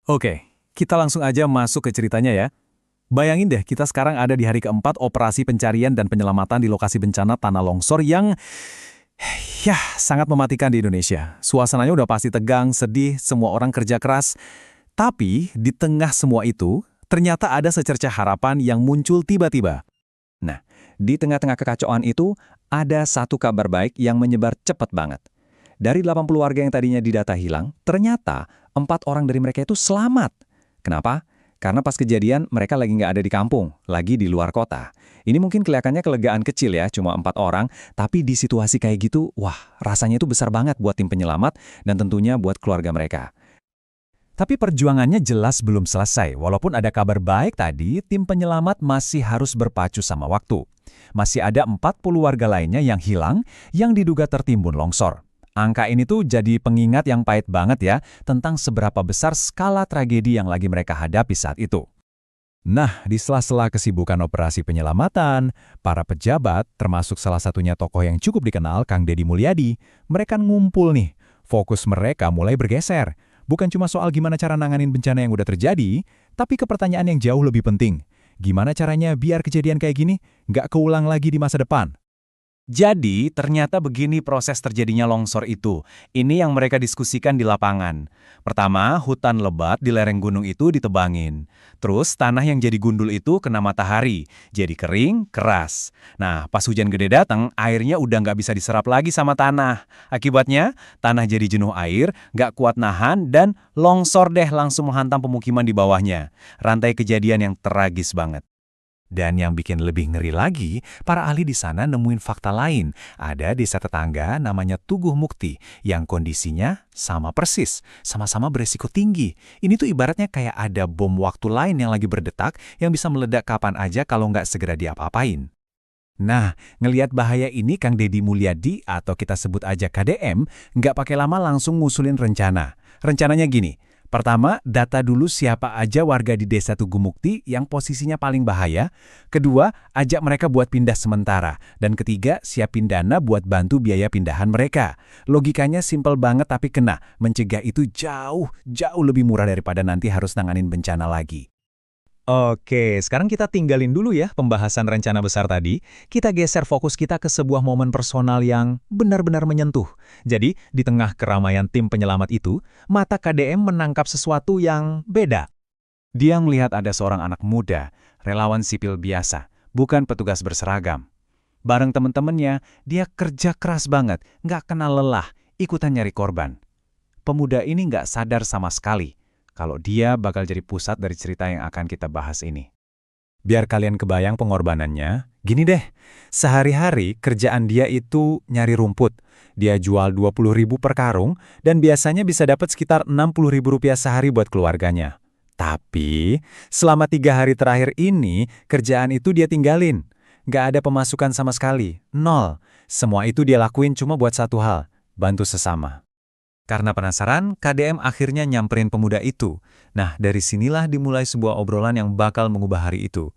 Oke, kita langsung aja masuk ke ceritanya ya. Bayangin deh, kita sekarang ada di hari keempat operasi pencarian dan penyelamatan di lokasi bencana tanah longsor yang, ya, sangat mematikan di Indonesia. Suasananya udah pasti tegang, sedih, semua orang kerja keras. Tapi, di tengah semua itu, ternyata ada secercah harapan yang muncul tiba-tiba. Nah, di tengah-tengah kekacauan itu, ada satu kabar baik yang menyebar cepat banget. Dari 80 warga yang tadinya didata hilang, ternyata 4 orang dari mereka itu selamat. Kenapa? Karena pas kejadian mereka lagi nggak ada di kampung, lagi di luar kota. Ini mungkin kelihatannya kelegaan kecil ya, cuma 4 orang, tapi di situasi kayak gitu, wah rasanya itu besar banget buat tim penyelamat dan tentunya buat keluarga mereka. Tapi perjuangannya jelas belum selesai. Walaupun ada kabar baik tadi, tim penyelamat masih harus berpacu sama waktu. Masih ada 40 warga lainnya yang hilang, yang diduga tertimbun longsor. Angka ini tuh jadi pengingat yang pahit banget ya, tentang seberapa besar skala tragedi yang lagi mereka hadapi saat itu. Nah, di sela-sela kesibukan operasi penyelamatan, para pejabat, termasuk salah satunya tokoh yang cukup dikenal, Kang Deddy Mulyadi, mereka ngumpul nih. Fokus mereka mulai bergeser. Bukan cuma soal gimana cara nanganin bencana yang udah terjadi, tapi ke pertanyaan yang jauh lebih penting. Gimana caranya biar kejadian kayak gini nggak keulang lagi di masa depan? Jadi, ternyata begini proses terjadinya longsor itu. Ini yang mereka diskusikan di lapangan. Pertama, hutan lebat di lereng gunung itu ditebangin. Terus, tanah yang jadi gundul itu kena matahari. Jadi kering, keras. Nah, pas hujan gede datang, airnya udah nggak bisa diserap lagi sama tanah. Akibatnya, tanah jadi jenuh air, nggak kuat nahan, dan longsor deh langsung menghantam pemukiman di bawahnya. Rantai kejadian yang tragis banget. Dan yang bikin lebih ngeri lagi, para ahli di sana nemuin fakta lain. Ada desa tetangga namanya Tuguh Mukti, yang kondisinya sama persis, sama-sama beresiko tinggi. Ini tuh ibaratnya kayak ada bom waktu lain yang lagi berdetak, yang bisa meledak kapan aja kalau nggak segera diapa-apain. Nah, ngelihat bahaya ini Kang Deddy Mulyadi, atau kita sebut aja KDM, nggak pakai lama langsung ngusulin rencana. Rencananya gini. Pertama, data dulu siapa aja warga di desa Tugu Mukti yang posisinya paling bahaya. Kedua, ajak mereka buat pindah sementara. Dan ketiga, siapin dana buat bantu biaya pindahan mereka. Logikanya simpel banget tapi kena. Mencegah itu jauh lebih murah daripada nanti harus nanganin bencana lagi. Oke, sekarang kita tinggalin dulu ya pembahasan rencana besar tadi. Kita geser fokus kita ke sebuah momen personal yang benar-benar menyentuh. Jadi, di tengah keramaian tim penyelamat itu, mata KDM menangkap sesuatu yang beda. Dia melihat ada seorang anak muda, relawan sipil biasa, bukan petugas berseragam. Bareng temen-temennya, dia kerja keras banget, nggak kenal lelah, ikutan nyari korban. Pemuda ini nggak sadar sama sekali kalau dia bakal jadi pusat dari cerita yang akan kita bahas ini. Biar kalian kebayang pengorbanannya, gini deh, sehari-hari kerjaan dia itu nyari rumput. Dia jual 20.000 per karung dan biasanya bisa dapat sekitar 60.000 rupiah sehari buat keluarganya. Tapi, selama 3 hari terakhir ini, kerjaan itu dia tinggalin. Nggak ada pemasukan sama sekali, nol. Semua itu dia lakuin cuma buat satu hal, bantu sesama. Karena penasaran, KDM akhirnya nyamperin pemuda itu. Nah, dari sinilah dimulai sebuah obrolan yang bakal mengubah hari itu.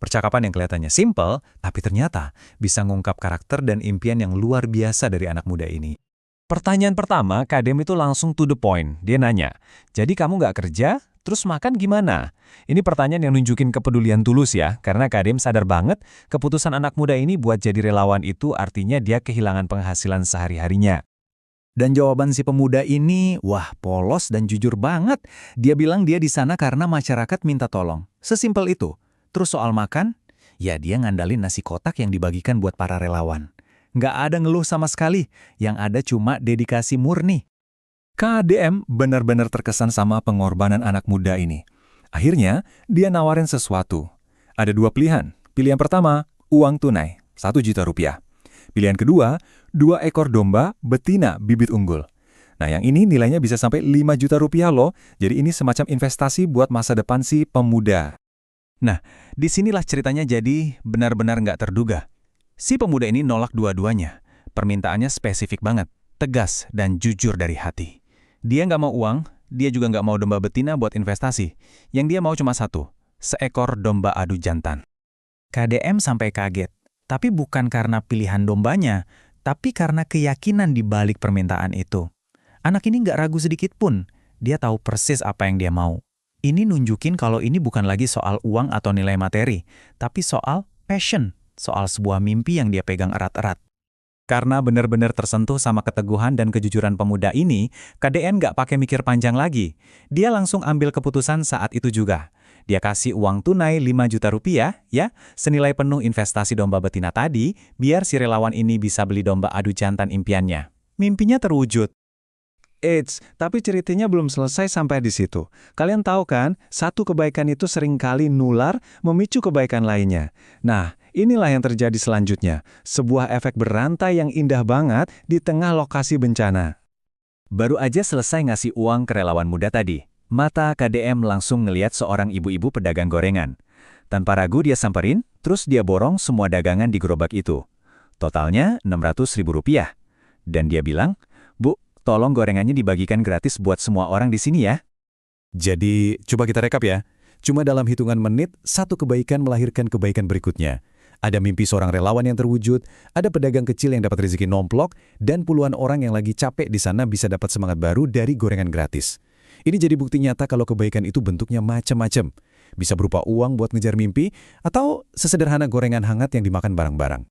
Percakapan yang kelihatannya simpel, tapi ternyata bisa ngungkap karakter dan impian yang luar biasa dari anak muda ini. Pertanyaan pertama, KDM itu langsung to the point. Dia nanya, jadi kamu nggak kerja, terus makan gimana? Ini pertanyaan yang nunjukin kepedulian tulus ya, karena KDM sadar banget keputusan anak muda ini buat jadi relawan itu artinya dia kehilangan penghasilan sehari-harinya. Dan jawaban si pemuda ini, wah polos dan jujur banget. Dia bilang dia di sana karena masyarakat minta tolong. Sesimpel itu. Terus soal makan, ya dia ngandalin nasi kotak yang dibagikan buat para relawan. Nggak ada ngeluh sama sekali, yang ada cuma dedikasi murni. KDM benar-benar terkesan sama pengorbanan anak muda ini. Akhirnya, dia nawarin sesuatu. Ada 2 pilihan. Pilihan pertama, uang tunai, 1 juta rupiah. Pilihan kedua, 2 ekor domba betina bibit unggul. Nah yang ini nilainya bisa sampai 5 juta rupiah loh, jadi ini semacam investasi buat masa depan si pemuda. Nah, disinilah ceritanya jadi benar-benar nggak terduga. Si pemuda ini nolak dua-duanya. Permintaannya spesifik banget, tegas dan jujur dari hati. Dia nggak mau uang, dia juga nggak mau domba betina buat investasi. Yang dia mau cuma satu, seekor domba adu jantan. KDM sampai kaget. Tapi bukan karena pilihan dombanya, tapi karena keyakinan di balik permintaan itu. Anak ini nggak ragu sedikit pun. Dia tahu persis apa yang dia mau. Ini nunjukin kalau ini bukan lagi soal uang atau nilai materi, tapi soal passion, soal sebuah mimpi yang dia pegang erat-erat. Karena benar-benar tersentuh sama keteguhan dan kejujuran pemuda ini, KDN nggak pakai mikir panjang lagi. Dia langsung ambil keputusan saat itu juga. Dia kasih uang tunai 5 juta rupiah, ya, senilai penuh investasi domba betina tadi, biar si relawan ini bisa beli domba adu jantan impiannya. Mimpinya terwujud. Eits, tapi ceritanya belum selesai sampai di situ. Kalian tahu kan, satu kebaikan itu seringkali nular memicu kebaikan lainnya. Nah, inilah yang terjadi selanjutnya. Sebuah efek berantai yang indah banget di tengah lokasi bencana. Baru aja selesai ngasih uang ke relawan muda tadi, mata KDM langsung ngeliat seorang ibu-ibu pedagang gorengan. Tanpa ragu dia samperin, terus dia borong semua dagangan di gerobak itu. Totalnya Rp600.000. Dan dia bilang, "Bu, tolong gorengannya dibagikan gratis buat semua orang di sini ya." Jadi, coba kita rekap ya. Cuma dalam hitungan menit, satu kebaikan melahirkan kebaikan berikutnya. Ada mimpi seorang relawan yang terwujud, ada pedagang kecil yang dapat rezeki nomplok, dan puluhan orang yang lagi capek di sana bisa dapat semangat baru dari gorengan gratis. Ini jadi bukti nyata kalau kebaikan itu bentuknya macam-macam. Bisa berupa uang buat ngejar mimpi, atau sesederhana gorengan hangat yang dimakan bareng-bareng.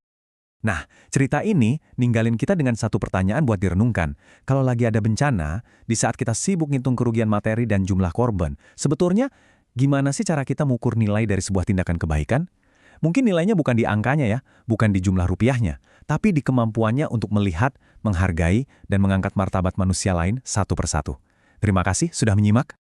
Nah, cerita ini ninggalin kita dengan satu pertanyaan buat direnungkan. Kalau lagi ada bencana, di saat kita sibuk ngitung kerugian materi dan jumlah korban, sebetulnya gimana sih cara kita mengukur nilai dari sebuah tindakan kebaikan? Mungkin nilainya bukan di angkanya ya, bukan di jumlah rupiahnya, tapi di kemampuannya untuk melihat, menghargai, dan mengangkat martabat manusia lain satu persatu. Terima kasih sudah menyimak.